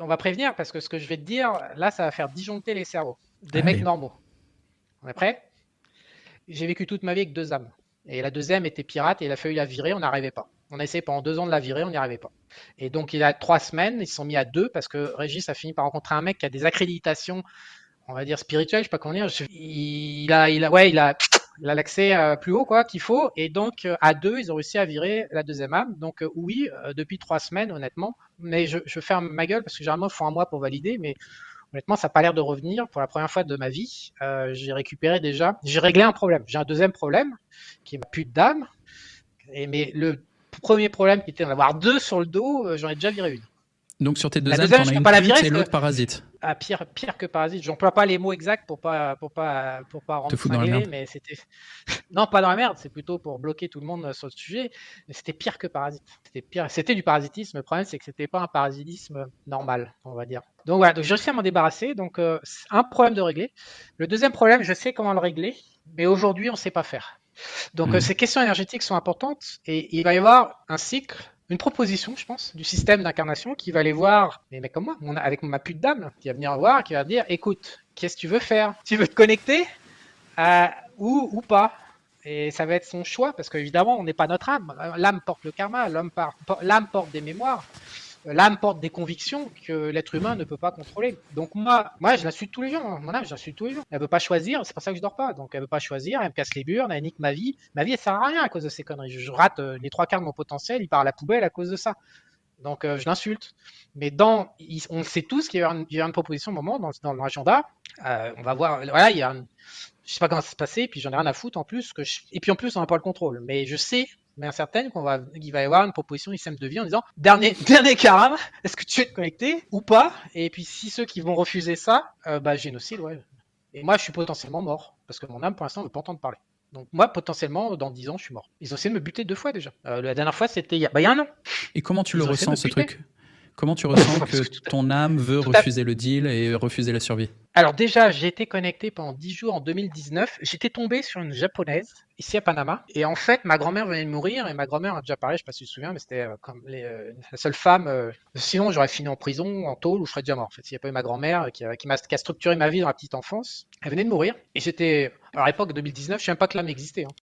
on va prévenir parce que ce que je vais te dire, là, ça va faire disjoncter les cerveaux des mecs Allez. normaux. On est prêt? J'ai vécu toute ma vie avec deux âmes. Et la deuxième était pirate et il a fallu la virer, on n'arrivait pas. On a essayé pendant 2 ans de la virer, on n'y arrivait pas. Et donc, il y a 3 semaines, ils se sont mis à deux parce que Régis a fini par rencontrer un mec qui a des accréditations, on va dire spirituelles, je sais pas comment dire. Il a l'accès plus haut quoi qu'il faut. Et donc, à deux, ils ont réussi à virer la deuxième âme. Donc, oui, depuis 3 semaines, honnêtement. Mais je ferme ma gueule parce que généralement, il faut un mois pour valider. Mais honnêtement, ça n'a pas l'air de revenir. Pour la première fois de ma vie, j'ai récupéré déjà. J'ai réglé un problème. J'ai un deuxième problème qui est ma pute d'âme. Mais le premier problème qui était d'en avoir deux sur le dos, j'en ai déjà viré une. Donc sur tes La deux âmes, deuxième, t'en je as ne peux une pas la pute virer et parce que l'autre parasite. pire que parasite. J'emploie pas les mots exacts pour pas Te rendre foutre dans la cinglé, merde. mais c'était non pas dans la merde, c'est plutôt pour bloquer tout le monde sur le sujet. Mais c'était pire que parasite. C'était pire. C'était du parasitisme. Le problème, c'est que c'était pas un parasitisme normal, on va dire. Donc voilà, donc j'ai réussi à m'en débarrasser. Donc c'est un problème de régler. Le deuxième problème, je sais comment le régler, mais aujourd'hui, on ne sait pas faire. Donc Hmm. ces questions énergétiques sont importantes et il va y avoir un cycle, une proposition, je pense, du système d'incarnation qui va aller voir des mecs comme moi, avec ma pute d'âme, qui va venir voir, qui va dire, écoute, qu'est-ce que tu veux faire? Tu veux te connecter ou pas? Et ça va être son choix, parce qu'évidemment, on n'est pas notre âme. L'âme porte le karma, l'âme porte des mémoires, l'âme porte des convictions que l'être humain ne peut pas contrôler. Donc moi, je l'insulte tous les jours. Mon âme, je l'insulte tous les jours. Elle veut pas choisir, c'est pour ça que je dors pas. Donc elle veut pas choisir, elle me casse les burnes, elle nique ma vie. Ma vie, elle sert à rien à cause de ces conneries. Je rate les trois quarts de mon potentiel, il part à la poubelle à cause de ça. Donc je l'insulte. Mais on sait tous qu'il y a une proposition au moment dans l'agenda. On va voir. Voilà, je sais pas comment ça se passer, puis j'en ai rien à foutre en plus. Et puis en plus, on n'a pas le contrôle. Mais je sais, mais certaine qu'il va y avoir une proposition système de vie en disant dernier caram, est-ce que tu es connecté ou pas? Et puis si ceux qui vont refuser ça, bah génocide, ouais. Et moi, je suis potentiellement mort parce que mon âme, pour l'instant, ne veut pas entendre parler. Donc moi, potentiellement, dans 10 ans, je suis mort. Ils ont essayé de me buter 2 fois déjà. La dernière fois, c'était il y a un an. Et comment tu le Ils ont essayé de ressens me ce buter. truc? Comment tu ressens que Parce que ton âme veut tout à refuser le deal et refuser la survie? Alors déjà, j'ai été connecté pendant 10 jours en 2019. J'étais tombé sur une japonaise ici à Panama. Et en fait, ma grand-mère venait de mourir. Et ma grand-mère a déjà parlé, je sais pas si tu te souviens, mais c'était la seule femme. Sinon, j'aurais fini en prison, en tôle, ou je serais déjà mort. En fait, s'il n'y a pas eu ma grand-mère qui a structuré ma vie dans la petite enfance, elle venait de mourir. Et j'étais, alors à l'époque 2019, je ne savais même pas que l'âme existait. Hein.